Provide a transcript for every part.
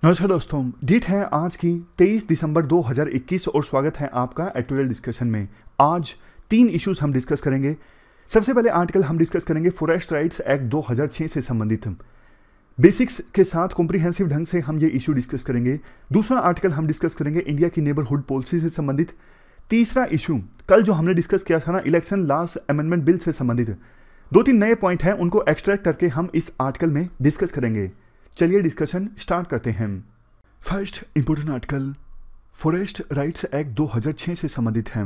नमस्कार दोस्तों, डेट है आज की 23 दिसंबर 2021 और स्वागत है आपका एडिटोरियल डिस्कशन में। आज 3 इश्यूज हम डिस्कस करेंगे। सबसे पहले आर्टिकल हम डिस्कस करेंगे फॉरेस्ट राइट्स एक्ट 2006 से संबंधित बेसिक्स के साथ कॉम्प्रिहेंसिव ढंग से हम ये इशू डिस्कस करेंगे। दूसरा आर्टिकल हम डिस्कस करेंगे इंडिया की नेबरहुड पॉलिसी से संबंधित। तीसरा इशू कल जो हमने डिस्कस किया था ना, इलेक्शन लॉज अमेंडमेंट बिल से संबंधित 2-3 नए पॉइंट हैं, उनको एक्सट्रैक्ट करके हम इस आर्टिकल में डिस्कस करेंगे। चलिए डिस्कशन स्टार्ट करते हैं। First important article forest rights act 2006 से संबंधित है।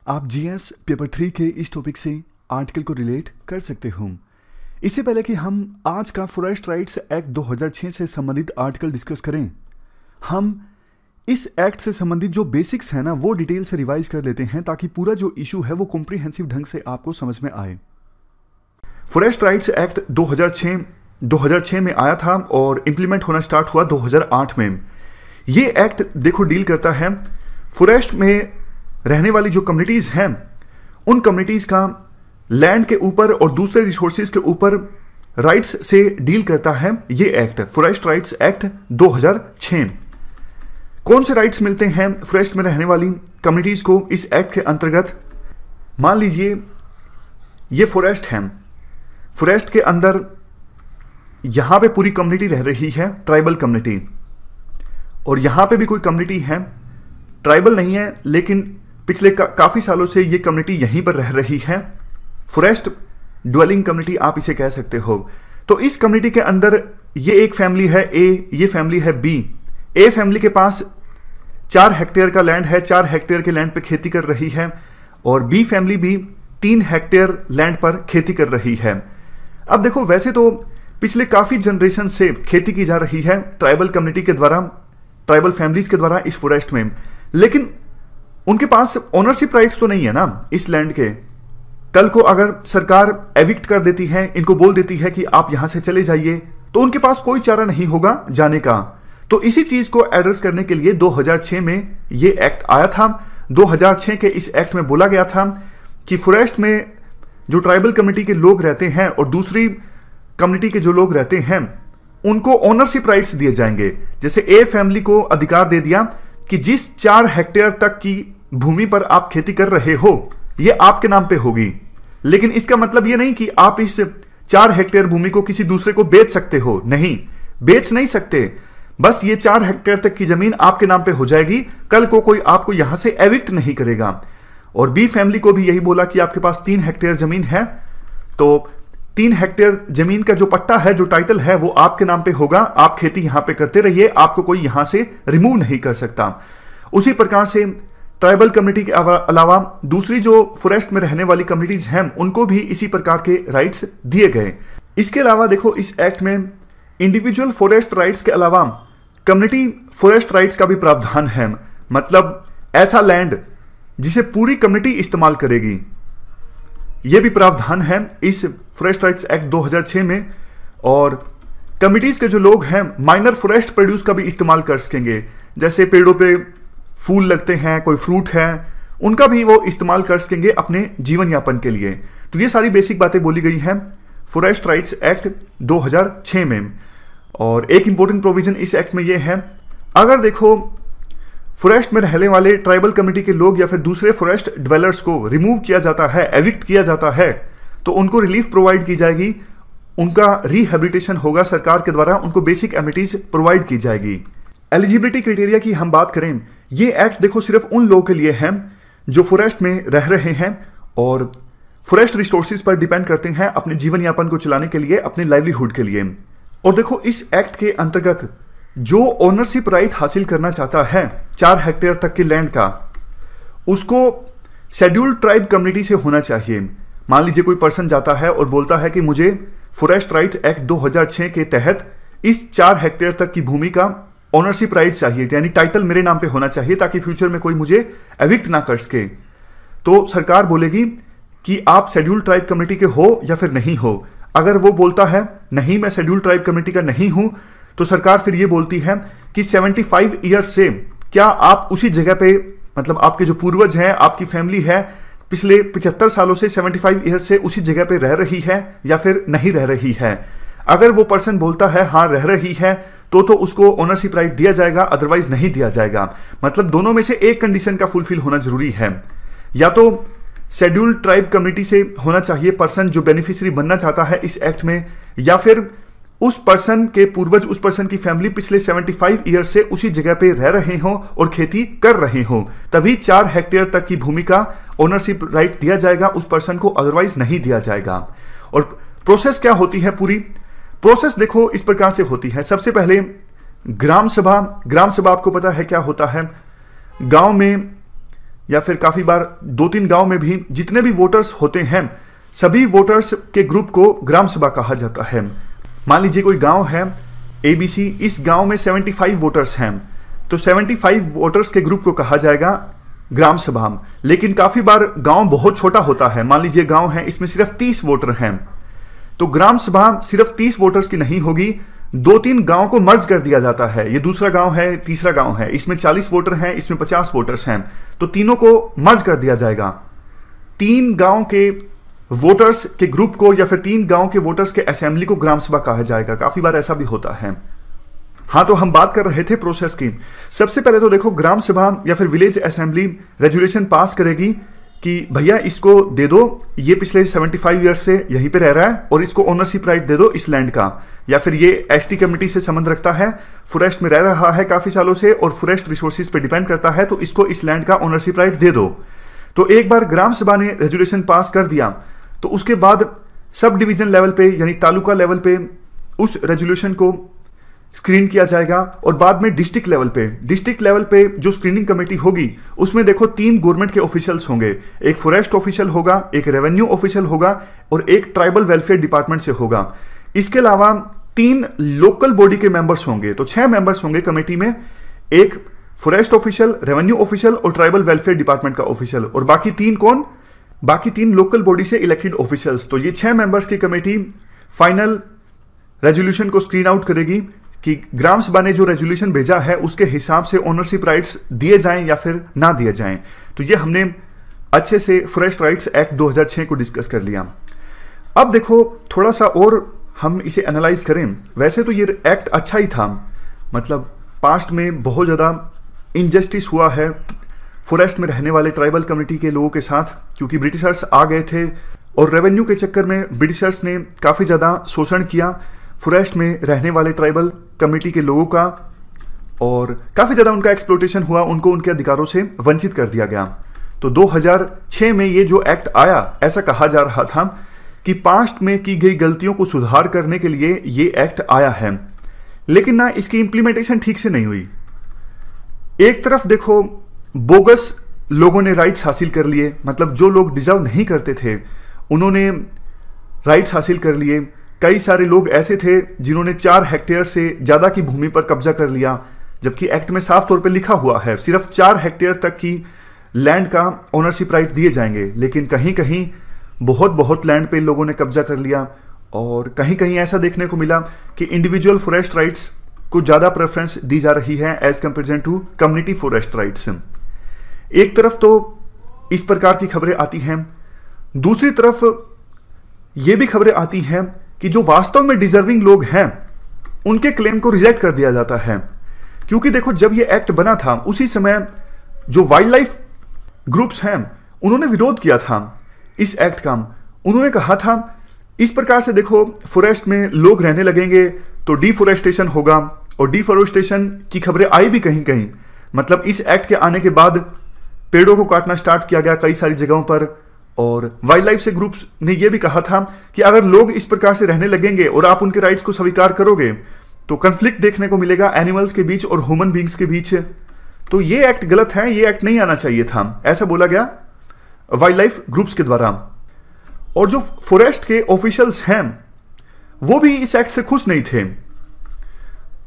आप जीएस पेपर 3 के इस टॉपिक से आर्टिकल को रिलेट कर सकते हो। इससे पहले कि हम आज का फॉरेस्ट राइट्स एक्ट 2006 से संबंधित आर्टिकल डिस्कस करें, हम इस एक्ट से संबंधित जो बेसिक्स है ना वो डिटेल से रिवाइज कर लेते हैं ताकि पूरा जो इशू है वो कॉम्प्रिहेंसिव ढंग से आपको समझ में आए। फॉरेस्ट राइट्स एक्ट 2006 में आया था और इम्प्लीमेंट होना स्टार्ट हुआ 2008 में। ये एक्ट देखो डील करता है फॉरेस्ट में रहने वाली जो कम्युनिटीज़ हैं उन कम्युनिटीज़ का लैंड के ऊपर और दूसरे रिसोर्सेज के ऊपर राइट्स से डील करता है। ये एक्ट फॉरेस्ट राइट्स एक्ट 2006। कौन से राइट्स मिलते हैं फॉरेस्ट में रहने वाली कम्युनिटीज़ को इस एक्ट के अंतर्गत? मान लीजिए ये फॉरेस्ट है, फॉरेस्ट के अंदर यहाँ पे पूरी कम्युनिटी रह रही है, ट्राइबल कम्युनिटी, और यहाँ पे भी कोई कम्युनिटी है, ट्राइबल नहीं है लेकिन पिछले काफ़ी सालों से ये कम्युनिटी यहीं पर रह रही है, फॉरेस्ट ड्वेलिंग कम्युनिटी आप इसे कह सकते हो। तो इस कम्युनिटी के अंदर ये एक फैमिली है ए, ये फैमिली है बी। ए फैमिली के पास 4 हेक्टेयर का लैंड है, 4 हेक्टेयर के लैंड पे खेती कर रही है, और बी फैमिली भी 3 हेक्टेयर लैंड पर खेती कर रही है। अब देखो, वैसे तो पिछले काफ़ी जनरेशन से खेती की जा रही है ट्राइबल कम्युनिटी के द्वारा, ट्राइबल फैमिलीज के द्वारा इस फॉरेस्ट में, लेकिन उनके पास ओनरशिप राइट्स तो नहीं है ना इस लैंड के। कल को अगर सरकार एविक्ट कर देती है, इनको बोल देती है कि आप यहां से चले जाइए, तो उनके पास कोई चारा नहीं होगा जाने का। तो इसी चीज को एड्रेस करने के लिए 2006 में ये एक्ट आया था। 2006 के इस एक्ट में बोला गया था कि फॉरेस्ट में जो ट्राइबल कम्युनिटी के लोग रहते हैं और दूसरी कम्युनिटी के जो लोग रहते हैं उनको ओनरशिप राइट्स दिए जाएंगे। जैसे ए फैमिली को अधिकार दे दिया कि जिस 4 हेक्टेयर तक की भूमि पर आप खेती कर रहे हो ये आपके नाम पे होगी, लेकिन इसका मतलब ये नहीं कि आप इस 4 हेक्टेयर भूमि को किसी दूसरे को बेच सकते हो। नहीं, बेच नहीं सकते, बस ये 4 हेक्टेयर तक की जमीन आपके नाम पे हो जाएगी। कल को कोई आपको यहां से एविक्ट नहीं करेगा। और बी फैमिली को भी यही बोला कि आपके पास 3 हेक्टेयर जमीन है, तो 3 हेक्टेयर जमीन का जो पट्टा है, जो टाइटल है, वो आपके नाम पे होगा। आप खेती यहां पे करते रहिए, आपको कोई यहां से रिमूव नहीं कर सकता। उसी प्रकार से ट्राइबल कम्युनिटी के अलावा दूसरी जो फॉरेस्ट में रहने वाली कम्युनिटीज हैं उनको भी इसी प्रकार के राइट्स दिए गए। इसके अलावा देखो, इस एक्ट में इंडिविजुअल फॉरेस्ट राइट्स के अलावा कम्युनिटी फॉरेस्ट राइट्स का भी प्रावधान है। मतलब ऐसा लैंड जिसे पूरी कम्युनिटी इस्तेमाल करेगी, यह भी प्रावधान है इस फॉरेस्ट राइट्स एक्ट 2006 में। और कमिटीज के जो लोग हैं माइनर फॉरेस्ट प्रोड्यूस का भी इस्तेमाल कर सकेंगे। जैसे पेड़ों पे फूल लगते हैं, कोई फ्रूट है, उनका भी वो इस्तेमाल कर सकेंगे अपने जीवन यापन के लिए। तो ये सारी बेसिक बातें बोली गई हैं फॉरेस्ट राइट्स एक्ट 2006 में। और एक इंपॉर्टेंट प्रोविजन इस एक्ट में ये है, अगर देखो फॉरेस्ट में रहने वाले ट्राइबल कम्युनिटी के लोग या फिर दूसरे फॉरेस्ट ड्वेलर्स को रिमूव किया जाता है, एविक्ट किया जाता है, तो उनको रिलीफ प्रोवाइड की जाएगी, उनका रिहेबिलिटेशन होगा सरकार के द्वारा, उनको बेसिक एमिनिटीज प्रोवाइड की जाएगी। एलिजिबिलिटी क्राइटेरिया की हम बात करें, ये एक्ट देखो सिर्फ उन लोगों के लिए है जो फॉरेस्ट में रह रहे हैं और फॉरेस्ट रिसोर्सेज पर डिपेंड करते हैं अपने जीवन यापन को चलाने के लिए, अपने लाइवलीहुड के लिए। और देखो, इस एक्ट के अंतर्गत जो ओनरशिप राइट हासिल करना चाहता है 4 हेक्टेयर तक के लैंड का, उसको शेड्यूल्ड ट्राइब कम्युनिटी से होना चाहिए। मान लीजिए कोई पर्सन जाता है और बोलता है कि मुझे फॉरेस्ट राइट एक्ट 2006 के तहत इस 4 हेक्टेयर तक की भूमि का ओनरशिप राइट चाहिए, यानी टाइटल मेरे नाम पे होना चाहिए ताकि फ्यूचर में कोई मुझे एविक्ट ना कर सके। तो सरकार बोलेगी कि आप शेड्यूल्ड ट्राइब कम्युनिटी के हो या फिर नहीं हो। अगर वो बोलता है नहीं, मैं शेड्यूल्ड ट्राइब कम्युनिटी का नहीं हूं, तो सरकार फिर ये बोलती है कि 75 ईयर्स से क्या आप उसी जगह पे, मतलब आपके जो पूर्वज हैं, आपकी फैमिली है, पिछले 75 सालों से 75 ईयर्स से उसी जगह पे रह रही है या फिर नहीं रह रही है। अगर वो पर्सन बोलता है हाँ रह रही है तो उसको ओनरशिप राइट दिया जाएगा, अदरवाइज नहीं दिया जाएगा। मतलब दोनों में से एक कंडीशन का फुलफिल होना जरूरी है। या तो शेड्यूल्ड ट्राइब कम्युनिटी से होना चाहिए पर्सन जो बेनिफिशियरी बनना चाहता है इस एक्ट में, या फिर उस पर्सन के पूर्वज, उस पर्सन की फैमिली पिछले 75 ईयर से उसी जगह पे रह रहे हो और खेती कर रहे हो, तभी 4 हेक्टेयर तक की भूमि का ओनरशिप राइट दिया जाएगा उस पर्सन को, अदरवाइज नहीं दिया जाएगा। और प्रोसेस क्या होती है? पूरी प्रोसेस देखो इस प्रकार से होती है। सबसे पहले ग्राम सभा आपको पता है क्या होता है? गांव में या फिर काफी बार 2-3 गांव में भी जितने भी वोटर्स होते हैं, सभी वोटर्स के ग्रुप को ग्राम सभा कहा जाता है। मान लीजिए कोई गांव है ABC, इस गांव में 75 वोटर्स हैं, तो 75 वोटर्स के ग्रुप को कहा जाएगा ग्राम सभा। लेकिन काफी बार गांव बहुत छोटा होता है, मान लीजिए गांव है इसमें सिर्फ 30 वोटर हैं, तो ग्राम सभा सिर्फ 30 वोटर्स की नहीं होगी, 2-3 गांव को मर्ज कर दिया जाता है। ये दूसरा गांव है, तीसरा गांव है, इसमें 40 वोटर हैं, इसमें 50 वोटर्स हैं, तो तीनों को मर्ज कर दिया जाएगा। 3 गांव के वोटर्स के ग्रुप को या फिर 3 गांव के वोटर्स के असेंबली को ग्राम सभा कहा जाएगा। काफी बार ऐसा भी होता है। हाँ, तो हम बात कर रहे थे प्रोसेस की। सबसे पहले तो देखो ग्राम सभा या फिर विलेज असेंबली रेजुलेशन पास करेगी कि भैया इसको दे दो, ये पिछले 75 ईयर्स से यहीं पे रह रहा है और इसको ओनरशिप राइट दे दो इस लैंड का, या फिर ये ST कम्युनिटी से संबंध रखता है, फॉरेस्ट में रह रहा है काफी सालों से और फॉरेस्ट रिसोर्सेज पे डिपेंड करता है, तो इसको इस लैंड का ओनरशिप राइट दे दो। तो एक बार ग्राम सभा ने रेजुलेशन पास कर दिया तो उसके बाद सब डिवीजन लेवल पे यानी तालुका लेवल पे उस रेजोल्यूशन को स्क्रीन किया जाएगा और बाद में डिस्ट्रिक्ट लेवल पे जो स्क्रीनिंग कमेटी होगी उसमें देखो 3 गवर्नमेंट के ऑफिशियल्स होंगे, एक फॉरेस्ट ऑफिशियल होगा, एक रेवेन्यू ऑफिशियल होगा और एक ट्राइबल वेलफेयर डिपार्टमेंट से होगा। इसके अलावा 3 लोकल बॉडी के मेंबर्स होंगे, तो 6 मेंबर्स होंगे कमेटी में, एक फॉरेस्ट ऑफिशियल, रेवेन्यू ऑफिशियल और ट्राइबल वेलफेयर डिपार्टमेंट का ऑफिशियल, और बाकी 3 कौन? बाकी 3 लोकल बॉडी से इलेक्टेड ऑफिशियल्स। तो ये 6 मेंबर्स की कमेटी फाइनल रेजोल्यूशन को स्क्रीन आउट करेगी कि ग्राम सभा ने जो रेजोल्यूशन भेजा है उसके हिसाब से ओनरशिप राइट्स दिए जाएं या फिर ना दिए जाएं। तो ये हमने अच्छे से फॉरेस्ट राइट्स एक्ट 2006 को डिस्कस कर लिया। अब देखो थोड़ा सा और हम इसे एनालाइज करें। वैसे तो ये एक्ट अच्छा ही था, मतलब पास्ट में बहुत ज़्यादा इनजस्टिस हुआ है फॉरेस्ट में रहने वाले ट्राइबल कम्युनिटी के लोगों के साथ, क्योंकि ब्रिटिशर्स आ गए थे और रेवेन्यू के चक्कर में ब्रिटिशर्स ने काफ़ी ज़्यादा शोषण किया फॉरेस्ट में रहने वाले ट्राइबल कम्युनिटी के लोगों का, और काफ़ी ज़्यादा उनका एक्सप्लोटेशन हुआ, उनको उनके अधिकारों से वंचित कर दिया गया। तो 2006 में ये जो एक्ट आया, ऐसा कहा जा रहा था कि पास्ट में की गई गलतियों को सुधार करने के लिए ये एक्ट आया है, लेकिन ना इसकी इंप्लीमेंटेशन ठीक से नहीं हुई। एक तरफ देखो बोगस लोगों ने राइट्स हासिल कर लिए, मतलब जो लोग डिजर्व नहीं करते थे उन्होंने राइट्स हासिल कर लिए। कई सारे लोग ऐसे थे जिन्होंने 4 हेक्टेयर से ज़्यादा की भूमि पर कब्जा कर लिया, जबकि एक्ट में साफ तौर पे लिखा हुआ है सिर्फ 4 हेक्टेयर तक की लैंड का ओनरशिप राइट दिए जाएंगे, लेकिन कहीं कहीं बहुत लैंड पे लोगों ने कब्जा कर लिया। और कहीं कहीं ऐसा देखने को मिला कि इंडिविजुअल फॉरेस्ट राइट्स को ज़्यादा प्रेफरेंस दी जा रही है as comparison to community forest rights. एक तरफ तो इस प्रकार की खबरें आती हैं, दूसरी तरफ ये भी खबरें आती हैं कि जो वास्तव में डिजर्विंग लोग हैं उनके क्लेम को रिजेक्ट कर दिया जाता है। क्योंकि देखो जब ये एक्ट बना था उसी समय जो वाइल्ड लाइफ ग्रुप्स हैं उन्होंने विरोध किया था इस एक्ट का। उन्होंने कहा था इस प्रकार से देखो फॉरेस्ट में लोग रहने लगेंगे तो डिफॉरेस्टेशन होगा, और डिफॉरेस्टेशन की खबरें आई भी कहीं कहीं, मतलब इस एक्ट के आने के बाद पेड़ों को काटना स्टार्ट किया गया कई सारी जगहों पर। और वाइल्ड लाइफ से ग्रुप्स ने यह भी कहा था कि अगर लोग इस प्रकार से रहने लगेंगे और आप उनके राइट्स को स्वीकार करोगे तो कन्फ्लिक्ट देखने को मिलेगा एनिमल्स के बीच और ह्यूमन बींग्स के बीच। तो ये एक्ट गलत है, ये एक्ट नहीं आना चाहिए था, ऐसा बोला गया वाइल्ड लाइफ ग्रुप्स के द्वारा। और जो फॉरेस्ट के ऑफिशियल्स हैं वो भी इस एक्ट से खुश नहीं थे,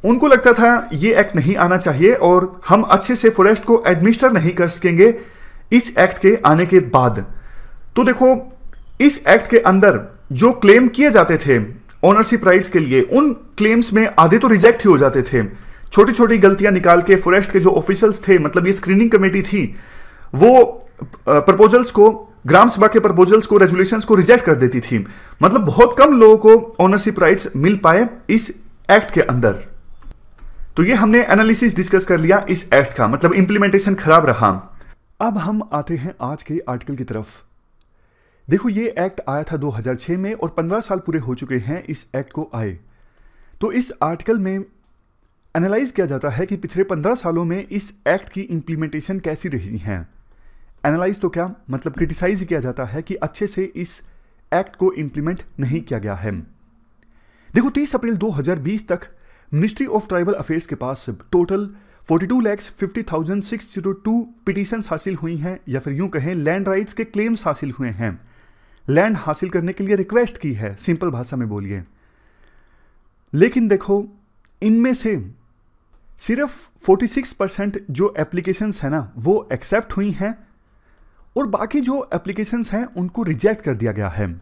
उनको लगता था ये एक्ट नहीं आना चाहिए और हम अच्छे से फॉरेस्ट को एडमिनिस्टर नहीं कर सकेंगे इस एक्ट के आने के बाद। तो देखो इस एक्ट के अंदर जो क्लेम किए जाते थे ओनरशिप राइट्स के लिए, उन क्लेम्स में आधे तो रिजेक्ट ही हो जाते थे। छोटी छोटी गलतियां निकाल के फॉरेस्ट के जो ऑफिशियल्स थे, मतलब ये स्क्रीनिंग कमेटी थी, वो प्रपोजल्स को ग्राम सभा के प्रपोजल्स को, रेजुलेशंस को रिजेक्ट कर देती थी। मतलब बहुत कम लोगों को ओनरशिप राइट्स मिल पाए इस एक्ट के अंदर। तो ये हमने एनालिसिस डिस्कस कर लिया इस एक्ट का, मतलब इंप्लीमेंटेशन खराब रहा। अब हम आते हैं आज के आर्टिकल की तरफ। देखो, ये एक्ट आया था 2006 में और 15 साल पूरे हो चुके हैं इस एक्ट को आए। तो इस आर्टिकल में एनालाइज किया जाता है कि पिछले 15 सालों में इस एक्ट की इंप्लीमेंटेशन कैसी रही है। एनालाइज तो क्या, मतलब क्रिटिसाइज किया जाता है कि अच्छे से इस एक्ट को इंप्लीमेंट नहीं किया गया है। देखो, 30 अप्रैल 2020 तक मिनिस्ट्री ऑफ ट्राइबल अफेयर्स के पास टोटल 42,50,602 पिटीशंस हासिल हुई हैं, या फिर यूं कहें लैंड राइट्स के क्लेम्स हासिल हुए हैं। लैंड हासिल करने के लिए रिक्वेस्ट की है, सिंपल भाषा में बोलिए। लेकिन देखो, इनमें से सिर्फ 46% जो एप्लीकेशंस है ना वो एक्सेप्ट हुई हैं, और बाकी जो एप्लीकेशंस हैं उनको रिजेक्ट कर दिया गया है।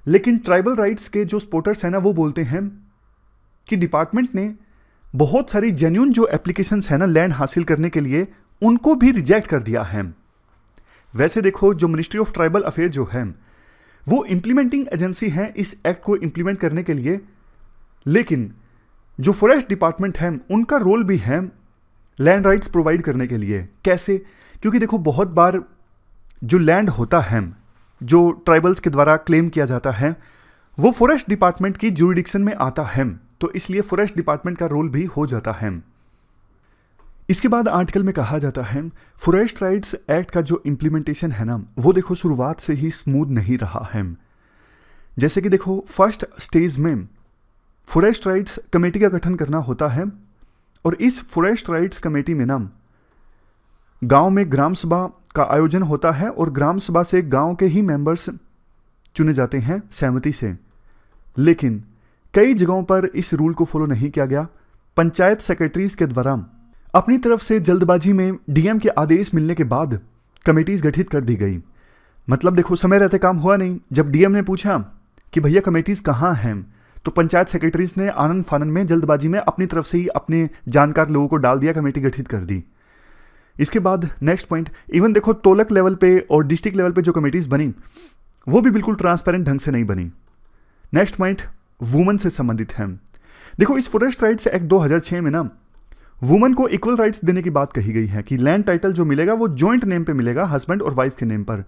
लेकिन ट्राइबल राइट्स के जो सपोर्टर्स हैं ना वो बोलते हैं कि डिपार्टमेंट ने बहुत सारी जेन्युइन जो एप्लीकेशंस है ना लैंड हासिल करने के लिए, उनको भी रिजेक्ट कर दिया है। वैसे देखो, जो मिनिस्ट्री ऑफ ट्राइबल अफेयर जो है वो इंप्लीमेंटिंग एजेंसी है इस एक्ट को इंप्लीमेंट करने के लिए, लेकिन जो फॉरेस्ट डिपार्टमेंट है उनका रोल भी है लैंड राइट्स प्रोवाइड करने के लिए। कैसे? क्योंकि देखो, बहुत बार जो लैंड होता है जो ट्राइबल्स के द्वारा क्लेम किया जाता है वो फॉरेस्ट डिपार्टमेंट की ज्यूरिडिक्शन में आता है, तो इसलिए फॉरेस्ट डिपार्टमेंट का रोल भी हो जाता है। इसके बाद आर्टिकल में कहा जाता है फॉरेस्ट राइट्स एक्ट का जो इंप्लीमेंटेशन है ना वो देखो शुरुआत से ही स्मूथ नहीं रहा है। जैसे कि देखो, फर्स्ट स्टेज में फॉरेस्ट राइट्स कमेटी का गठन करना होता है, और इस फॉरेस्ट राइट्स कमेटी में ना गांव में ग्राम सभा का आयोजन होता है, और ग्राम सभा से गांव के ही मेंबर्स चुने जाते हैं सहमति से। लेकिन कई जगहों पर इस रूल को फॉलो नहीं किया गया। पंचायत सेक्रेटरीज के द्वारा अपनी तरफ से जल्दबाजी में डीएम के आदेश मिलने के बाद कमेटीज गठित कर दी गई। मतलब देखो, समय रहते काम हुआ नहीं। जब डीएम ने पूछा कि भैया कमेटीज कहाँ हैं, तो पंचायत सेक्रेटरीज ने आनंद फानन में जल्दबाजी में अपनी तरफ से ही अपने जानकार लोगों को डाल दिया, कमेटी गठित कर दी। इसके बाद नेक्स्ट पॉइंट, इवन देखो तोलक लेवल पे और डिस्ट्रिक्ट लेवल पे जो कमेटीज बनी वो भी बिल्कुल ट्रांसपेरेंट ढंग से नहीं बनी। नेक्स्ट पॉइंट वुमन से संबंधित है। देखो, इस फॉरेस्ट राइट्स एक्ट 2006 में ना वुमन को इक्वल राइट्स देने की बात कही गई है कि लैंड टाइटल जो मिलेगा वो जॉइंट नेम पे मिलेगा, हस्बैंड और वाइफ के नेम पर।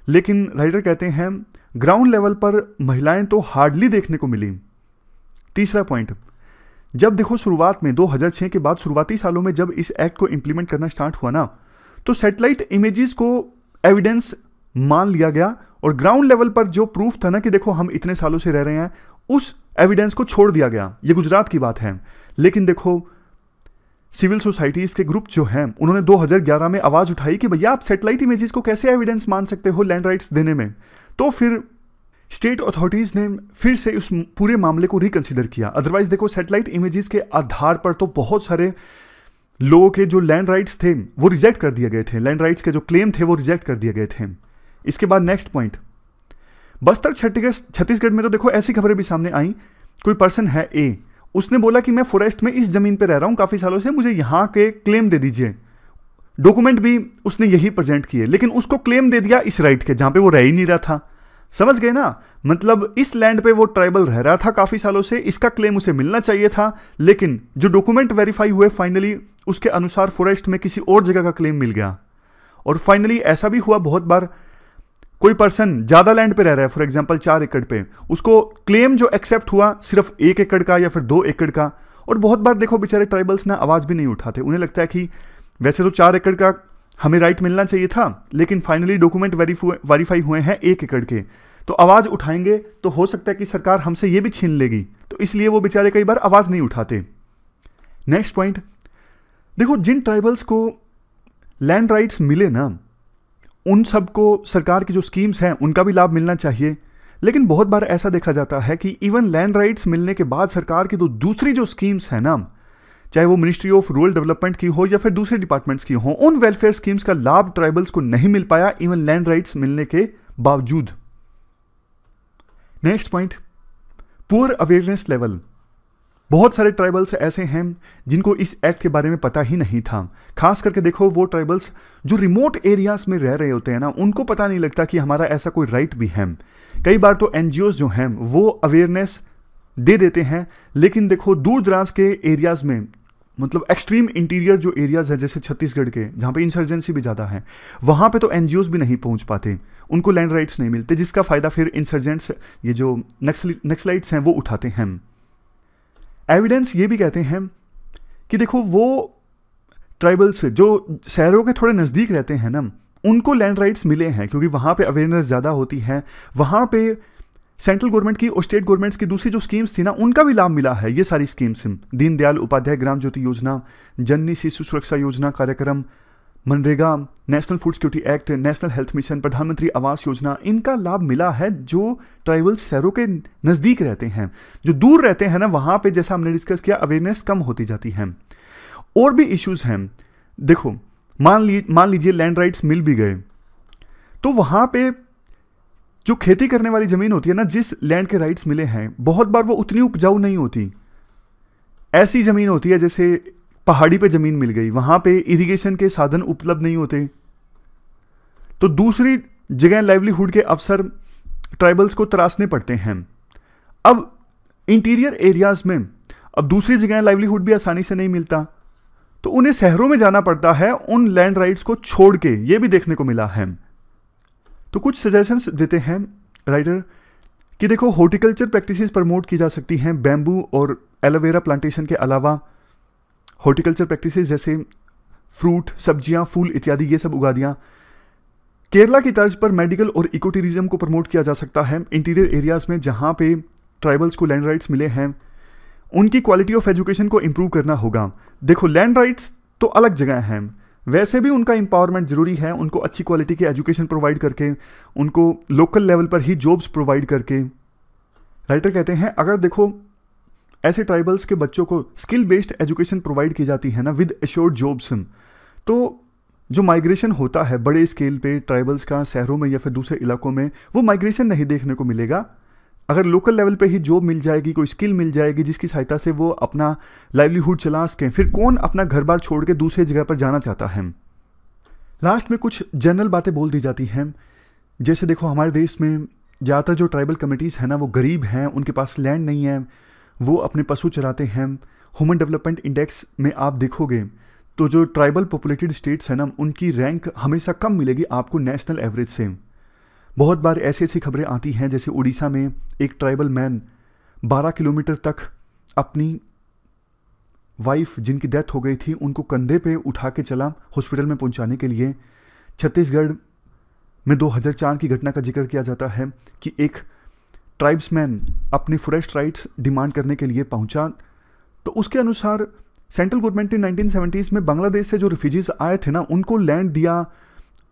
लेकिन राइटर कहते हैं ग्राउंड लेवल पर महिलाएं तो हार्डली देखने को मिली। तीसरा पॉइंट, जब देखो शुरुआत में 2006 के बाद शुरुआती सालों में जब इस एक्ट को इंप्लीमेंट करना स्टार्ट हुआ ना, तो सैटेलाइट इमेजेस को एविडेंस मान लिया गया, और ग्राउंड लेवल पर जो प्रूफ था ना कि देखो हम इतने सालों से रह रहे हैं, उस एविडेंस को छोड़ दिया गया। ये गुजरात की बात है। लेकिन देखो, सिविल सोसाइटीज के ग्रुप जो हैं उन्होंने 2011 में आवाज उठाई कि भैया आप सैटेलाइट इमेजेस को कैसे एविडेंस मान सकते हो लैंड राइट्स देने में। तो फिर स्टेट अथॉरिटीज ने फिर से उस पूरे मामले को रिकंसिडर किया। अदरवाइज देखो, सैटेलाइट इमेजेस के आधार पर तो बहुत सारे लोगों के जो लैंड राइट्स थे वो रिजेक्ट कर दिए गए थे, लैंड राइट्स के जो क्लेम थे वो रिजेक्ट कर दिए गए थे। इसके बाद नेक्स्ट पॉइंट, बस्तर छत्तीसगढ़ में तो देखो ऐसी खबरें भी सामने आई। कोई पर्सन है ए, उसने बोला कि मैं फॉरेस्ट में इस जमीन पे रह रहा हूं काफी सालों से, मुझे यहां के क्लेम दे दीजिए। डॉक्यूमेंट भी उसने यही प्रेजेंट किए, लेकिन उसको क्लेम दे दिया इस राइट के जहां पे वो रह ही नहीं रहा था। समझ गए ना? मतलब इस लैंड पे वो ट्राइबल रह रहा था काफी सालों से, इसका क्लेम उसे मिलना चाहिए था, लेकिन जो डॉक्यूमेंट वेरीफाई हुए फाइनली उसके अनुसार फॉरेस्ट में किसी और जगह का क्लेम मिल गया। और फाइनली ऐसा भी हुआ बहुत बार, कोई पर्सन ज्यादा लैंड पे रह रहा है, फॉर एग्जांपल 4 एकड़ पे, उसको क्लेम जो एक्सेप्ट हुआ सिर्फ 1 एकड़ का या फिर 2 एकड़ का। और बहुत बार देखो बेचारे ट्राइबल्स ना आवाज भी नहीं उठाते, उन्हें लगता है कि वैसे तो 4 एकड़ का हमें राइट मिलना चाहिए था, लेकिन फाइनली डॉक्यूमेंट वेरीफाई हुए हैं 1 एकड़ के, तो आवाज उठाएंगे तो हो सकता है कि सरकार हमसे ये भी छीन लेगी, तो इसलिए वो बेचारे कई बार आवाज नहीं उठाते। नेक्स्ट पॉइंट, देखो जिन ट्राइबल्स को लैंड राइट्स मिले ना, उन सबको सरकार की जो स्कीम्स हैं उनका भी लाभ मिलना चाहिए। लेकिन बहुत बार ऐसा देखा जाता है कि इवन लैंड राइट्स मिलने के बाद सरकार की तो दूसरी जो स्कीम्स है ना, चाहे वो मिनिस्ट्री ऑफ रूरल डेवलपमेंट की हो या फिर दूसरे डिपार्टमेंट्स की हो, उन वेलफेयर स्कीम्स का लाभ ट्राइबल्स को नहीं मिल पाया इवन लैंड राइट्स मिलने के बावजूद। Next point, poor awareness level. बहुत सारे ट्राइबल्स ऐसे हैं जिनको इस एक्ट के बारे में पता ही नहीं था। खास करके देखो वो ट्राइबल्स जो रिमोट एरियाज में रह रहे होते हैं ना, उनको पता नहीं लगता कि हमारा ऐसा कोई राइट भी है। कई बार तो एनजीओज जो हैं वो अवेयरनेस दे देते हैं, लेकिन देखो दूर दराज के एरियाज में, मतलब एक्सट्रीम इंटीरियर जो एरियाज है जैसे छत्तीसगढ़ के, जहाँ पे इंसर्जेंसी भी ज़्यादा है, वहाँ पे तो एनजीओज भी नहीं पहुँच पाते, उनको लैंड राइट्स नहीं मिलते, जिसका फ़ायदा फिर इंसर्जेंट्स, ये जो नक्सलाइट्स हैं, वो उठाते हैं। एविडेंस ये भी कहते हैं कि देखो वो ट्राइबल्स जो शहरों के थोड़े नज़दीक रहते हैं ना, उनको लैंड राइट्स मिले हैं क्योंकि वहाँ पे अवेयरनेस ज़्यादा होती है। वहाँ पे सेंट्रल गवर्नमेंट की और स्टेट गवर्नमेंट्स की दूसरी जो स्कीम्स थी ना, उनका भी लाभ मिला है। ये सारी स्कीम्स, दीनदयाल उपाध्याय ग्राम ज्योति योजना, जननी शिशु सुरक्षा योजना कार्यक्रम, MNREGA, national food security act, national health mission, प्रधानमंत्री आवास योजना, इनका लाभ मिला है जो ट्राइबल्स शहरों के नज़दीक रहते हैं। जो दूर रहते हैं ना, वहाँ पे जैसा हमने डिस्कस किया, अवेयरनेस कम होती जाती है। और भी इश्यूज हैं। देखो मान लीजिए लैंड राइट्स मिल भी गए, तो वहाँ पे जो खेती करने वाली ज़मीन होती है ना, जिस लैंड के राइट्स मिले हैं, बहुत बार वो उतनी उपजाऊ नहीं होती। ऐसी ज़मीन होती है जैसे पहाड़ी पे ज़मीन मिल गई, वहाँ पे इरिगेशन के साधन उपलब्ध नहीं होते, तो दूसरी जगह लाइवलीहुड के अवसर ट्राइबल्स को तराशने पड़ते हैं। अब इंटीरियर एरियाज में अब दूसरी जगह लाइवलीहुड भी आसानी से नहीं मिलता, तो उन्हें शहरों में जाना पड़ता है उन लैंड राइट्स को छोड़ के। ये भी देखने को मिला है। तो कुछ सजेशंस देते हैं राइटर कि देखो हॉर्टिकल्चर प्रैक्टिसेस प्रमोट की जा सकती हैं। बैम्बू और एलोवेरा प्लांटेशन के अलावा हॉर्टिकल्चर प्रैक्टिसेस जैसे फ्रूट, सब्जियां, फूल इत्यादि, ये सब उगा दिया। केरला की तर्ज पर मेडिकल और इको टूरिज्म को प्रमोट किया जा सकता है। इंटीरियर एरियाज में जहां पे ट्राइबल्स को लैंड राइट्स मिले हैं, उनकी क्वालिटी ऑफ एजुकेशन को इम्प्रूव करना होगा। देखो लैंड राइट्स तो अलग जगह हैं, वैसे भी उनका एम्पावरमेंट जरूरी है। उनको अच्छी क्वालिटी की एजुकेशन प्रोवाइड करके, उनको लोकल लेवल पर ही जॉब्स प्रोवाइड करके। राइटर कहते हैं अगर देखो ऐसे ट्राइबल्स के बच्चों को स्किल बेस्ड एजुकेशन प्रोवाइड की जाती है ना, विद एश्योर्ड जॉब्स, तो जो माइग्रेशन होता है बड़े स्केल पे ट्राइबल्स का शहरों में या फिर दूसरे इलाकों में, वो माइग्रेशन नहीं देखने को मिलेगा। अगर लोकल लेवल पे ही जॉब मिल जाएगी, कोई स्किल मिल जाएगी जिसकी सहायता से वो अपना लाइवलीहुड चला सकें, फिर कौन अपना घर बार छोड़ के दूसरे जगह पर जाना चाहता है। लास्ट में कुछ जनरल बातें बोल दी जाती हैं, जैसे देखो हमारे देश में ज़्यादातर जो ट्राइबल कम्युनिटीज़ हैं ना, वो गरीब हैं, उनके पास लैंड नहीं है, वो अपने पशु चराते हैं। ह्यूमन डेवलपमेंट इंडेक्स में आप देखोगे तो जो ट्राइबल पॉपुलेटेड स्टेट्स हैं ना, उनकी रैंक हमेशा कम मिलेगी आपको नेशनल एवरेज से। बहुत बार ऐसी ऐसी खबरें आती हैं जैसे उड़ीसा में एक ट्राइबल मैन 12 किलोमीटर तक अपनी वाइफ जिनकी डेथ हो गई थी, उनको कंधे पे उठा के चला हॉस्पिटल में पहुंचाने के लिए। छत्तीसगढ़ में 2004 की घटना का जिक्र किया जाता है कि एक ट्राइब्समैन अपनी फॉरेस्ट राइट्स डिमांड करने के लिए पहुंचा, तो उसके अनुसार सेंट्रल गवर्नमेंट ने 1970s में बांग्लादेश से जो रिफ्यूजीज आए थे ना, उनको लैंड दिया,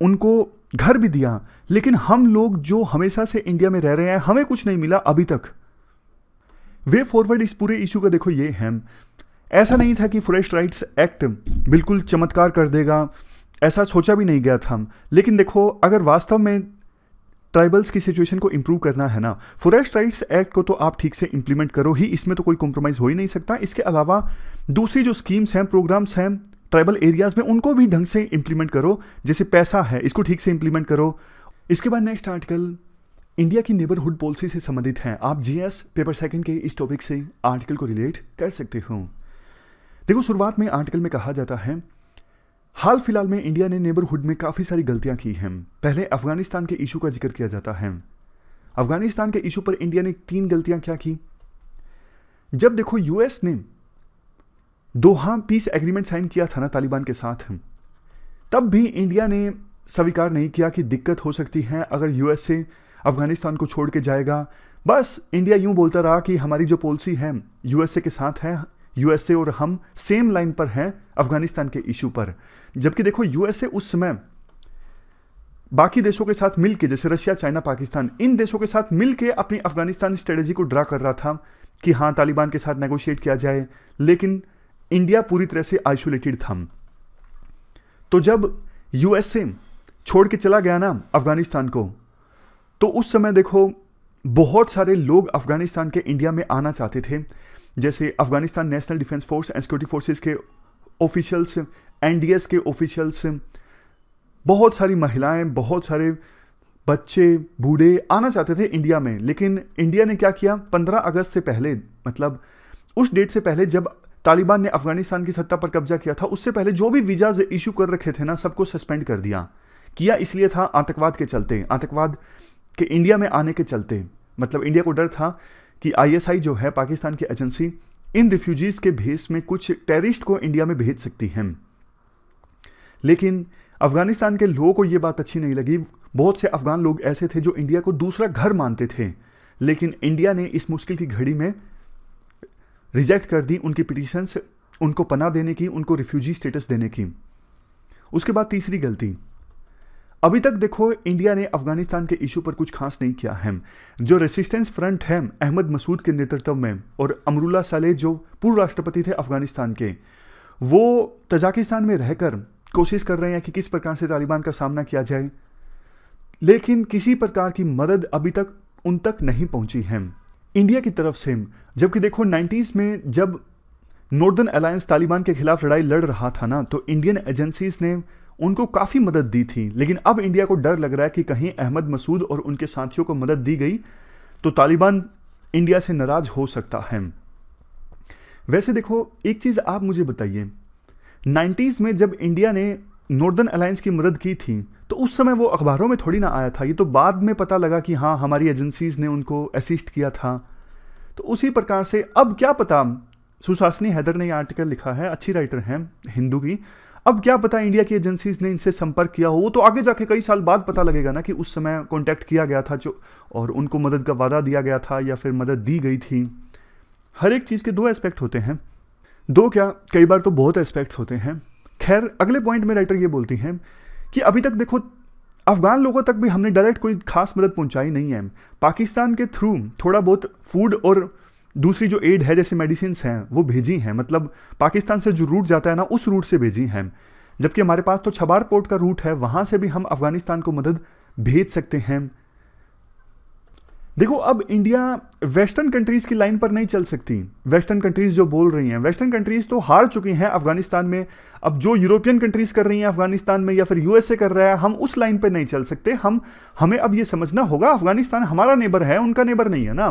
उनको घर भी दिया, लेकिन हम लोग जो हमेशा से इंडिया में रह रहे हैं, हमें कुछ नहीं मिला अभी तक। वे फॉरवर्ड इस पूरे इशू का देखो ये है, ऐसा नहीं था कि फॉरेस्ट राइट्स एक्ट बिल्कुल चमत्कार कर देगा, ऐसा सोचा भी नहीं गया था। लेकिन देखो अगर वास्तव में ट्राइबल्स की सिचुएशन को इंप्रूव करना है ना, फॉरेस्ट राइट्स एक्ट को तो आप ठीक से इंप्लीमेंट करो ही, इसमें तो कोई कॉम्प्रोमाइज़ हो ही नहीं सकता। इसके अलावा दूसरी जो स्कीम्स हैं, प्रोग्राम्स हैं ट्राइबल एरियाज में, उनको भी ढंग से इंप्लीमेंट करो। जैसे पैसा है, इसको ठीक से इंप्लीमेंट करो। इसके बाद नेक्स्ट आर्टिकल इंडिया की नेबरहुड पॉलिसी से संबंधित है। आप जीएस पेपर सेकंड के इस टॉपिक से आर्टिकल को रिलेट कर सकते हो। देखो शुरुआत में आर्टिकल में कहा जाता है हाल फिलहाल में इंडिया ने नेबरहुड में काफ़ी सारी गलतियां की हैं। पहले अफगानिस्तान के इशू का जिक्र किया जाता है। अफगानिस्तान के इशू पर इंडिया ने 3 गलतियां क्या की। जब देखो यूएस ने दोहा पीस एग्रीमेंट साइन किया था ना तालिबान के साथ, तब भी इंडिया ने स्वीकार नहीं किया कि दिक्कत हो सकती है अगर यूएस से अफगानिस्तान को छोड़ के जाएगा। बस इंडिया यूं बोलता रहा कि हमारी जो पॉलिसी है यूएसए के साथ है, यूएसए और हम सेम लाइन पर हैं अफगानिस्तान के इशू पर। जबकि देखो यूएसए उस समय बाकी देशों के साथ मिलके, जैसे रशिया, चाइना, पाकिस्तान, इन देशों के साथ मिलके अपनी अफगानिस्तान स्ट्रेटेजी को ड्रा कर रहा था कि हाँ तालिबान के साथ नेगोशिएट किया जाए, लेकिन इंडिया पूरी तरह से आइसोलेटेड था। तो जब यूएसए छोड़ के चला गया ना अफगानिस्तान को, तो उस समय देखो बहुत सारे लोग अफगानिस्तान के इंडिया में आना चाहते थे, जैसे Afghanistan national defence force and security forces के ऑफिशियल्स, एनडीएस के ऑफिशियल्स, बहुत सारी महिलाएं, बहुत सारे बच्चे, बूढ़े आना चाहते थे इंडिया में। लेकिन इंडिया ने क्या किया, 15 अगस्त से पहले, मतलब उस डेट से पहले जब तालिबान ने अफगानिस्तान की सत्ता पर कब्जा किया था, उससे पहले जो भी वीज़ाज इशू कर रखे थे ना, सबको सस्पेंड कर दिया। किया इसलिए था आतंकवाद के चलते, आतंकवाद के इंडिया में आने के चलते। मतलब इंडिया को डर था कि आईएसआई जो है पाकिस्तान की एजेंसी, इन रिफ्यूजीज़ के भेस में कुछ टेररिस्ट को इंडिया में भेज सकती है। लेकिन अफगानिस्तान के लोगों को ये बात अच्छी नहीं लगी। बहुत से अफगान लोग ऐसे थे जो इंडिया को दूसरा घर मानते थे, लेकिन इंडिया ने इस मुश्किल की घड़ी में रिजेक्ट कर दी उनकी पिटीशंस, उनको पनाह देने की, उनको रिफ्यूजी स्टेटस देने की। उसके बाद तीसरी गलती, अभी तक देखो इंडिया ने अफगानिस्तान के इशू पर कुछ खास नहीं किया है। जो रेसिस्टेंस फ्रंट है अहमद मसूद के नेतृत्व में, और अमरुल्लाह सालेह जो पूर्व राष्ट्रपति थे अफगानिस्तान के, वो तजाकिस्तान में रहकर कोशिश कर रहे हैं कि किस प्रकार से तालिबान का सामना किया जाए, लेकिन किसी प्रकार की मदद अभी तक उन तक नहीं पहुंची है इंडिया की तरफ से। जबकि देखो 90s में जब नॉर्दर्न अलायंस तालिबान के खिलाफ लड़ाई लड़ रहा था ना, तो इंडियन एजेंसीज ने उनको काफ़ी मदद दी थी। लेकिन अब इंडिया को डर लग रहा है कि कहीं अहमद मसूद और उनके साथियों को मदद दी गई तो तालिबान इंडिया से नाराज हो सकता है। वैसे देखो एक चीज़ आप मुझे बताइए, 90s में जब इंडिया ने नॉर्दर्न अलायंस की मदद की थी तो उस समय वो अखबारों में थोड़ी ना आया था, ये तो बाद में पता लगा कि हाँ हमारी एजेंसीज ने उनको असिस्ट किया था। तो उसी प्रकार से अब क्या पता, सुशासनी हैदर ने ये आर्टिकल लिखा है, अच्छी राइटर हैं हिंदू की, अब क्या पता इंडिया की एजेंसीज ने इनसे संपर्क किया हो। वो तो आगे जाके कई साल बाद पता लगेगा ना कि उस समय कॉन्टैक्ट किया गया था जो, और उनको मदद का वादा दिया गया था या फिर मदद दी गई थी। हर एक चीज़ के दो एस्पेक्ट होते हैं, दो क्या कई बार तो बहुत एस्पेक्ट्स होते हैं। खैर अगले पॉइंट में राइटर ये बोलती हैं कि अभी तक देखो अफगान लोगों तक भी हमने डायरेक्ट कोई खास मदद पहुंचाई नहीं है। पाकिस्तान के थ्रू थोड़ा बहुत फूड और दूसरी जो एड है जैसे मेडिसिन्स हैं वो भेजी हैं, मतलब पाकिस्तान से जो रूट जाता है ना उस रूट से भेजी हैं। जबकि हमारे पास तो छबार पोर्ट का रूट है, वहाँ से भी हम अफगानिस्तान को मदद भेज सकते हैं। देखो अब इंडिया वेस्टर्न कंट्रीज़ की लाइन पर नहीं चल सकती। वेस्टर्न कंट्रीज़ जो बोल रही हैं, वेस्टर्न कंट्रीज़ तो हार चुकी हैं अफगानिस्तान में। अब जो यूरोपियन कंट्रीज़ कर रही हैं अफगानिस्तान में या फिर यूएसए कर रहा है, हम उस लाइन पर नहीं चल सकते। हमें अब ये समझना होगा अफगानिस्तान हमारा नेबर है, उनका नेबर नहीं है ना।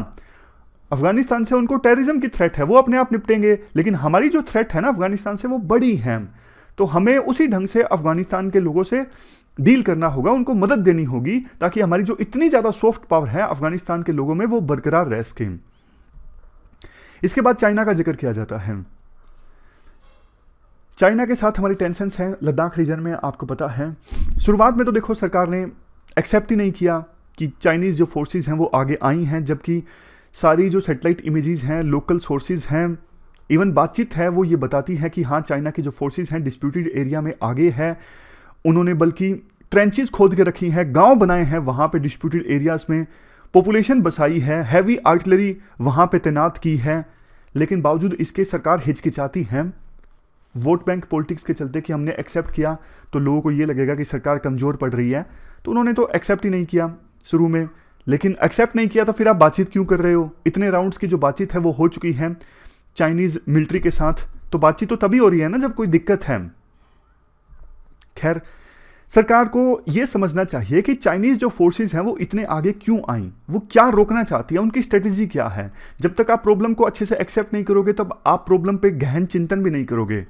अफगानिस्तान से उनको टेररिज्म की थ्रेट है, वो अपने आप निपटेंगे, लेकिन हमारी जो थ्रेट है ना अफगानिस्तान से वो बड़ी है। तो हमें उसी ढंग से अफगानिस्तान के लोगों से डील करना होगा, उनको मदद देनी होगी ताकि हमारी जो इतनी ज़्यादा सॉफ्ट पावर है अफगानिस्तान के लोगों में वो बरकरार रह सके। इसके बाद चाइना का जिक्र किया जाता है। चाइना के साथ हमारी टेंशन्स हैं लद्दाख रीजन में, आपको पता है। शुरुआत में तो देखो सरकार ने एक्सेप्ट ही नहीं किया कि चाइनीज़ जो फोर्सेज हैं वो आगे आई हैं, जबकि सारी जो सैटेलाइट इमेजेस हैं, लोकल सोर्सेज हैं, इवन बातचीत है, वो ये बताती है कि हाँ चाइना की जो फोर्सेज हैं डिस्प्यूटेड एरिया में आगे है। उन्होंने बल्कि ट्रेंचेस खोद के रखी हैं, गांव बनाए हैं वहाँ पे डिस्प्यूटेड एरियाज़ में, पॉपुलेशन बसाई है, हैवी आर्टिलरी वहाँ पे तैनात की है। लेकिन बावजूद इसके सरकार हिचकिचाती है वोट बैंक पॉलिटिक्स के चलते कि हमने एक्सेप्ट किया तो लोगों को ये लगेगा कि सरकार कमज़ोर पड़ रही है, तो उन्होंने तो एक्सेप्ट ही नहीं किया शुरू में। लेकिन एक्सेप्ट नहीं किया तो फिर आप बातचीत क्यों कर रहे हो? इतने राउंड्स की जो बातचीत है वो हो चुकी है चाइनीज़ मिलिट्री के साथ, तो बातचीत तो तभी हो रही है ना जब कोई दिक्कत है। खैर सरकार को यह समझना चाहिए कि चाइनीज़ जो फोर्सेस हैं वो इतने आगे क्यों आई, वो क्या रोकना चाहती है, उनकी स्ट्रेटेजी क्या है। जब तक आप प्रॉब्लम को अच्छे से एक्सेप्ट नहीं करोगे तब आप प्रॉब्लम पे गहन चिंतन भी नहीं करोगे।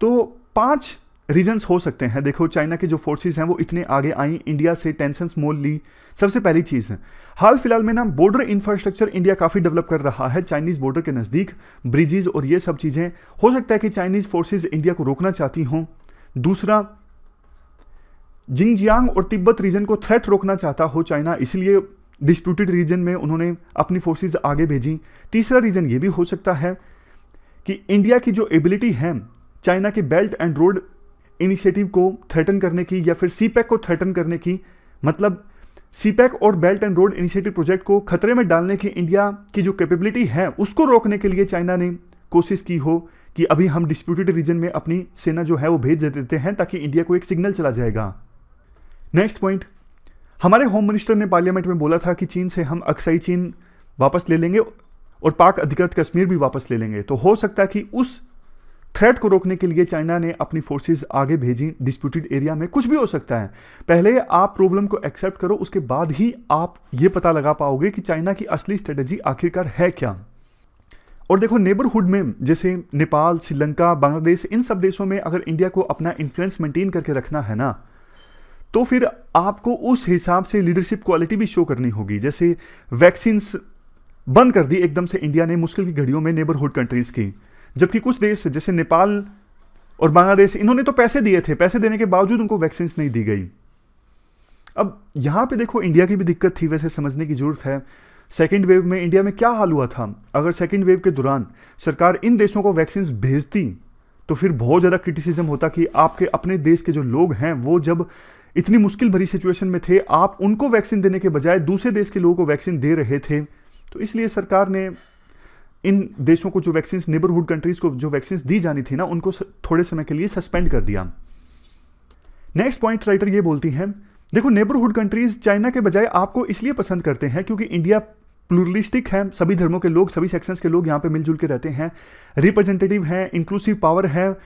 तो 5 रीजंस हो सकते हैं। देखो चाइना के जो फोर्सेस हैं वो इतने आगे आई, इंडिया से टेंशन्स मोल ली। सबसे पहली चीज़ है हाल फिलहाल में ना बॉर्डर इंफ्रास्ट्रक्चर इंडिया काफ़ी डेवलप कर रहा है चाइनीज़ बॉर्डर के नज़दीक, ब्रिजेज और ये सब चीज़ें। हो सकता है कि चाइनीज़ फोर्सेज इंडिया को रोकना चाहती हों। दूसरा, जिंगजियांग और तिब्बत रीजन को थ्रेट रोकना चाहता हो चाइना, इसलिए डिस्प्यूटेड रीजन में उन्होंने अपनी फोर्सेज आगे भेजी। तीसरा रीज़न ये भी हो सकता है कि इंडिया की जो एबिलिटी है चाइना के बेल्ट एंड रोड इनिशिएटिव को थ्रेटन करने की या फिर सीपैक को थ्रेटन करने की, मतलब सीपैक और belt and road initiative project को खतरे में डालने की इंडिया की जो कैपेबिलिटी है उसको रोकने के लिए चाइना ने कोशिश की हो कि अभी हम डिस्प्यूटेड रीजन में अपनी सेना जो है वो भेज देते हैं ताकि इंडिया को एक सिग्नल चला जाएगा। नेक्स्ट पॉइंट, हमारे होम मिनिस्टर ने पार्लियामेंट में बोला था कि चीन से हम अक्साई चीन वापस ले लेंगे और पाक अधिकृत कश्मीर भी वापस ले लेंगे। तो हो सकता है कि उस थ्रेट को रोकने के लिए चाइना ने अपनी फोर्सेस आगे भेजी डिस्प्यूटेड एरिया में। कुछ भी हो सकता है, पहले आप प्रॉब्लम को एक्सेप्ट करो, उसके बाद ही आप ये पता लगा पाओगे कि चाइना की असली स्ट्रेटेजी आखिरकार है क्या। और देखो, नेबरहुड में जैसे नेपाल, श्रीलंका, बांग्लादेश, इन सब देशों में अगर इंडिया को अपना इन्फ्लुएंस मेंटेन करके रखना है ना, तो फिर आपको उस हिसाब से लीडरशिप क्वालिटी भी शो करनी होगी। जैसे वैक्सीन्स बंद कर दी एकदम से इंडिया ने मुश्किल की घड़ियों में नेबरहुड कंट्रीज की, जबकि कुछ देश जैसे नेपाल और बांग्लादेश, इन्होंने तो पैसे दिए थे, पैसे देने के बावजूद उनको वैक्सीन नहीं दी गई। अब यहां पे देखो, इंडिया की भी दिक्कत थी, वैसे समझने की जरूरत है। सेकेंड वेव में इंडिया में क्या हाल हुआ था? अगर सेकेंड वेव के दौरान सरकार इन देशों को वैक्सीन भेजती तो फिर बहुत ज़्यादा क्रिटिसिज्म होता कि आपके अपने देश के जो लोग हैं वो जब इतनी मुश्किल भरी सिचुएशन में थे, आप उनको वैक्सीन देने के बजाय दूसरे देश के लोगों को वैक्सीन दे रहे थे। तो इसलिए सरकार ने इन देशों को जो वैक्सीन, नेबरहुड कंट्रीज को जो वैक्सीन दी जानी थी ना, उनको थोड़े समय के लिए सस्पेंड कर दिया। नेक्स्ट पॉइंट राइटर ये बोलती हैं, देखो नेबरहुड कंट्रीज चाइना के बजाय आपको इसलिए पसंद करते हैं क्योंकि इंडिया प्लूरलिस्टिक है, सभी धर्मों के लोग, सभी सेक्शंस के लोग यहाँ पे मिलजुल के रहते हैं, रिप्रेजेंटेटिव है, इंक्लूसिव पावर है,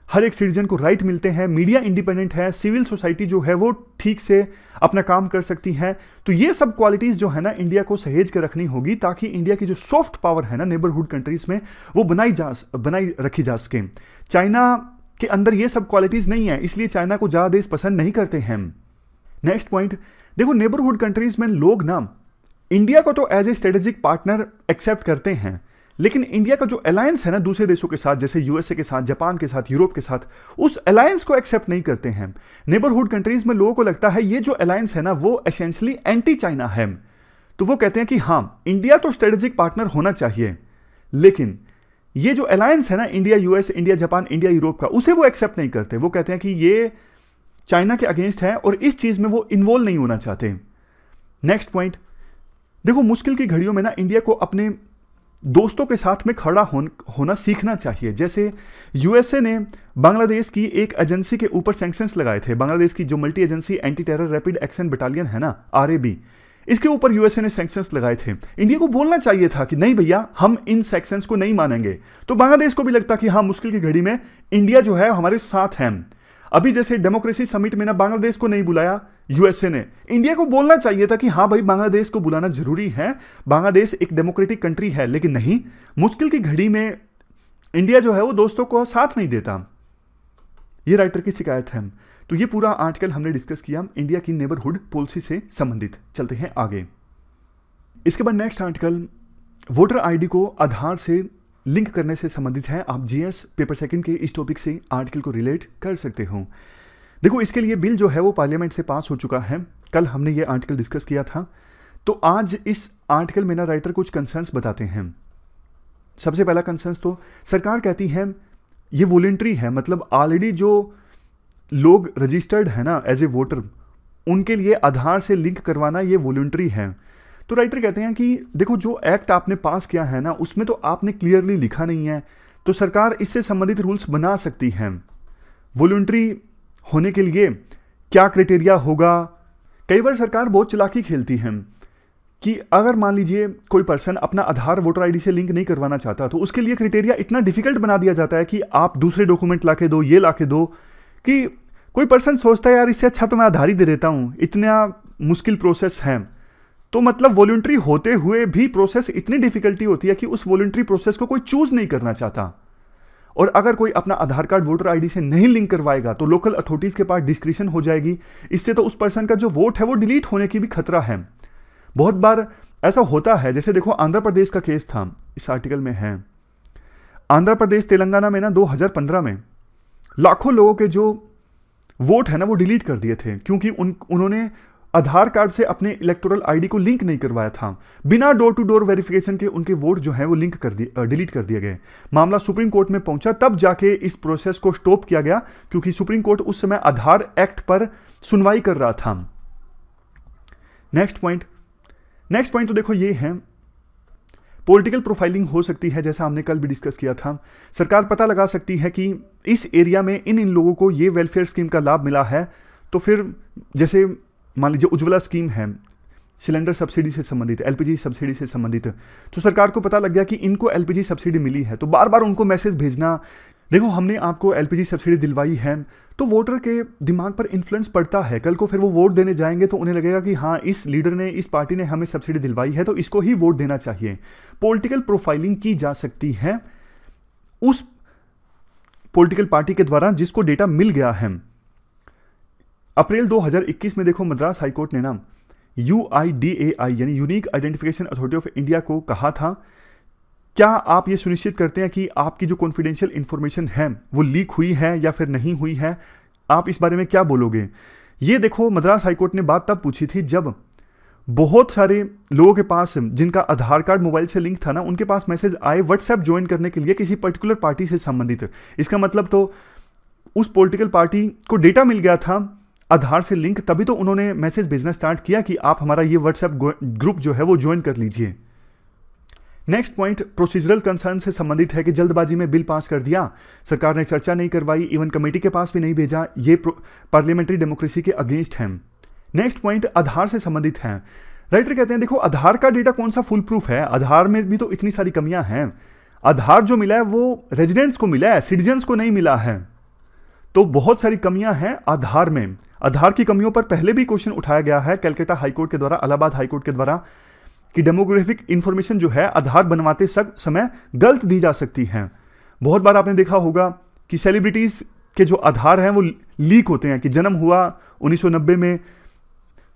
हर एक सिटीजन को राइट मिलते हैं, मीडिया इंडिपेंडेंट है, सिविल सोसाइटी जो है वो ठीक से अपना काम कर सकती है। तो ये सब क्वालिटीज जो है ना, इंडिया को सहेज के रखनी होगी ताकि इंडिया की जो सॉफ्ट पावर है ना नेबरहुड कंट्रीज में, वो बनाई रखी जा सके। चाइना के अंदर ये सब क्वालिटीज नहीं है, इसलिए चाइना को ज़्यादा देश पसंद नहीं करते हैं। नेक्स्ट पॉइंट, देखो नेबरहुड कंट्रीज में लोग ना इंडिया को तो as a strategic partner accept करते हैं, लेकिन इंडिया का जो अलायंस है ना दूसरे देशों के साथ, जैसे यूएसए के साथ, जापान के साथ, यूरोप के साथ, उस अलायंस को एक्सेप्ट नहीं करते हैं। नेबरहुड कंट्रीज में लोगों को लगता है ये जो अलायंस है ना वो एसेंशियली एंटी चाइना है। तो वो कहते हैं कि हाँ, इंडिया तो स्ट्रेटेजिक पार्टनर होना चाहिए, लेकिन ये जो अलायंस है ना India US, India Japan, India Europe का, उसे वो एक्सेप्ट नहीं करते। वो कहते हैं कि ये चाइना के अगेंस्ट है और इस चीज में वो इन्वॉल्व नहीं होना चाहते। नेक्स्ट पॉइंट, देखो मुश्किल की घड़ियों में ना इंडिया को अपने दोस्तों के साथ में खड़ा होना सीखना चाहिए। जैसे यूएसए ने बांग्लादेश की एक एजेंसी के ऊपर सैंक्शंस लगाए थे, बांग्लादेश की जो multi agency anti terror rapid action battalion है ना, आरएबी, इसके ऊपर यूएसए ने सैंक्शंस लगाए थे। इंडिया को बोलना चाहिए था कि नहीं भैया, हम इन सैंक्शंस को नहीं मानेंगे। तो बांग्लादेश को भी लगता कि हाँ, मुश्किल की घड़ी में इंडिया जो है हमारे साथ है। अभी जैसे डेमोक्रेसी समिट में ना बांग्लादेश को नहीं बुलाया यूएसए ने, इंडिया को बोलना चाहिए था कि हाँ भाई, बांग्लादेश को बुलाना जरूरी है, बांग्लादेश एक डेमोक्रेटिक कंट्री है। लेकिन नहीं, मुश्किल की घड़ी में इंडिया जो है वो दोस्तों को साथ नहीं देता। ये राइटर की शिकायत है। तो ये पूरा आर्टिकल हमने डिस्कस किया इंडिया की नेबरहुड पॉलिसी से संबंधित। चलते हैं आगे। इसके बाद नेक्स्ट आर्टिकल वोटर आईडी को आधार से लिंक करने से संबंधित है। आप जीएस पेपर सेकंड के इस टॉपिक से आर्टिकल को रिलेट कर सकते हो। देखो, इसके लिए बिल जो है वो पार्लियामेंट से पास हो चुका है। कल हमने ये आर्टिकल डिस्कस किया था। तो आज इस आर्टिकल में ना राइटर कुछ कंसर्न्स बताते हैं। सबसे पहला कंसर्न्स तो सरकार कहती है ये वॉलंटरी है, मतलब ऑलरेडी जो लोग रजिस्टर्ड है ना एज ए वोटर, उनके लिए आधार से लिंक करवाना ये वॉलंटरी है। तो राइटर कहते हैं कि देखो, जो एक्ट आपने पास किया है ना उसमें तो आपने क्लियरली लिखा नहीं है, तो सरकार इससे संबंधित रूल्स बना सकती है। वॉलंटरी होने के लिए क्या क्राइटेरिया होगा? कई बार सरकार बहुत चालाकी खेलती है कि अगर मान लीजिए कोई पर्सन अपना आधार वोटर आईडी से लिंक नहीं करवाना चाहता, तो उसके लिए क्राइटेरिया इतना डिफिकल्ट बना दिया जाता है कि आप दूसरे डॉक्यूमेंट ला के दो, ये ला के दो, कि कोई पर्सन सोचता है यार इससे अच्छा तो मैं आधार ही दे देता हूँ, इतना मुश्किल प्रोसेस है। तो मतलब वॉलंटरी होते हुए भी प्रोसेस इतनी डिफिकल्टी होती है कि उस वॉलंटरी प्रोसेस को कोई चूज नहीं करना चाहता। और अगर कोई अपना आधार कार्ड वोटर आईडी से नहीं लिंक करवाएगा तो लोकल अथॉरिटीज के पास डिस्क्रिशन हो जाएगी। इससे तो उस पर्सन का जो वोट है वो डिलीट होने की भी खतरा है। बहुत बार ऐसा होता है। जैसे देखो, आंध्र प्रदेश का केस था, इस आर्टिकल में है। आंध्र प्रदेश तेलंगाना में ना 2015 में लाखों लोगों के जो वोट है ना वो डिलीट कर दिए थे, क्योंकि उन्होंने आधार कार्ड से अपने इलेक्टोरल आईडी को लिंक नहीं करवाया था। बिना डोर टू डोर वेरिफिकेशन के उनके वोट जो है वो डिलीट कर दिए गए। मामला सुप्रीम कोर्ट में पहुंचा, तब जाके इस प्रोसेस को स्टॉप किया गया, क्योंकि सुप्रीम कोर्ट उस समय आधार एक्ट पर सुनवाई कर रहा था। नेक्स्ट पॉइंट तो देखो ये है, पॉलिटिकल प्रोफाइलिंग हो सकती है, जैसा हमने कल भी डिस्कस किया था। सरकार पता लगा सकती है कि इस एरिया में इन लोगों को ये वेलफेयर स्कीम का लाभ मिला है, तो फिर जैसे मान लीजिए उज्ज्वला स्कीम है, सिलेंडर सब्सिडी से संबंधित, एलपीजी सब्सिडी से संबंधित, तो सरकार को पता लग गया कि इनको एलपीजी सब्सिडी मिली है, तो बार बार उनको मैसेज भेजना, देखो हमने आपको एलपीजी सब्सिडी दिलवाई है, तो वोटर के दिमाग पर इन्फ्लुएंस पड़ता है। कल को फिर वो वोट देने जाएंगे तो उन्हें लगेगा कि हाँ, इस लीडर ने, इस पार्टी ने हमें सब्सिडी दिलवाई है, तो इसको ही वोट देना चाहिए। पॉलिटिकल प्रोफाइलिंग की जा सकती है उस पॉलिटिकल पार्टी के द्वारा जिसको डेटा मिल गया है। अप्रैल 2021 में देखो मद्रास हाईकोर्ट ने ना UIDAI यानी unique identification authority of India को कहा था, क्या आप ये सुनिश्चित करते हैं कि आपकी जो कॉन्फिडेंशियल इंफॉर्मेशन है वो लीक हुई है या फिर नहीं हुई है? आप इस बारे में क्या बोलोगे? ये देखो मद्रास हाईकोर्ट ने बात तब पूछी थी जब बहुत सारे लोगों के पास जिनका आधार कार्ड मोबाइल से लिंक था ना, उनके पास मैसेज आए व्हाट्सएप ज्वाइन करने के लिए किसी पर्टिकुलर पार्टी से संबंधित। इसका मतलब तो उस पॉलिटिकल पार्टी को डेटा मिल गया था आधार से लिंक, तभी तो उन्होंने मैसेज भेजना स्टार्ट किया कि आप हमारा ये व्हाट्सएप ग्रुप जो है वो ज्वाइन कर लीजिए। नेक्स्ट पॉइंट प्रोसीजरल कंसर्न से संबंधित है कि जल्दबाजी में बिल पास कर दिया, सरकार ने चर्चा नहीं करवाई, इवन कमेटी के पास भी नहीं भेजा, ये पार्लियामेंट्री डेमोक्रेसी के अगेंस्ट है। नेक्स्ट पॉइंट आधार से संबंधित है। राइटर कहते हैं देखो आधार का डेटा कौन सा फुल प्रूफ है, आधार में भी तो इतनी सारी कमियां हैं। आधार जो मिला है वो रेजिडेंट्स को मिला है, सिटीजन्स को नहीं मिला है, तो बहुत सारी कमियां हैं आधार में। आधार की कमियों पर पहले भी क्वेश्चन उठाया गया है कलकत्ता हाईकोर्ट के द्वारा, इलाहाबाद हाईकोर्ट के द्वारा, कि डेमोग्राफिक इंफॉर्मेशन जो है आधार बनवाते समय गलत दी जा सकती है। बहुत बार आपने देखा होगा कि सेलिब्रिटीज के जो आधार हैं वो लीक होते हैं, कि जन्म हुआ 1990 में,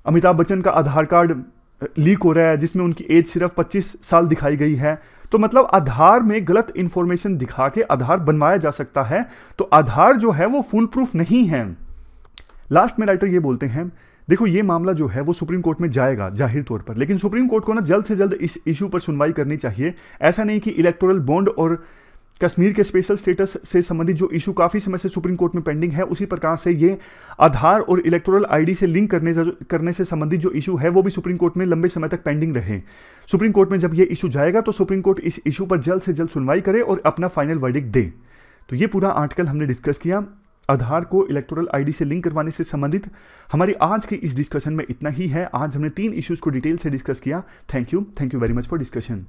अमिताभ बच्चन का आधार कार्ड लीक हो रहा है जिसमें उनकी एज सिर्फ 25 साल दिखाई गई है। तो मतलब आधार में गलत इंफॉर्मेशन दिखा के आधार बनवाया जा सकता है, तो आधार जो है वो फुल प्रूफ नहीं है। लास्ट में राइटर ये बोलते हैं देखो ये मामला जो है वो सुप्रीम कोर्ट में जाएगा जाहिर तौर पर, लेकिन सुप्रीम कोर्ट को ना जल्द से जल्द इस इशू पर सुनवाई करनी चाहिए। ऐसा नहीं कि इलेक्टोरल बॉन्ड और कश्मीर के स्पेशल स्टेटस से संबंधित जो इशू काफी समय से सुप्रीम कोर्ट में पेंडिंग है, उसी प्रकार से ये आधार और इलेक्टोरल आईडी से लिंक करने से संबंधित जो इशू है वो भी सुप्रीम कोर्ट में लंबे समय तक पेंडिंग रहे। सुप्रीम कोर्ट में जब ये इशू जाएगा तो सुप्रीम कोर्ट इस इशू पर जल्द से जल्द सुनवाई करे और अपना फाइनल वर्डिक्ट दे। तो ये पूरा आर्टिकल हमने डिस्कस किया आधार को इलेक्टोरल आईडी से लिंक करवाने से संबंधित। हमारी आज की इस डिस्कशन में इतना ही है। आज हमने 3 इश्यूज को डिटेल से डिस्कस किया। Thank you very much for discussion.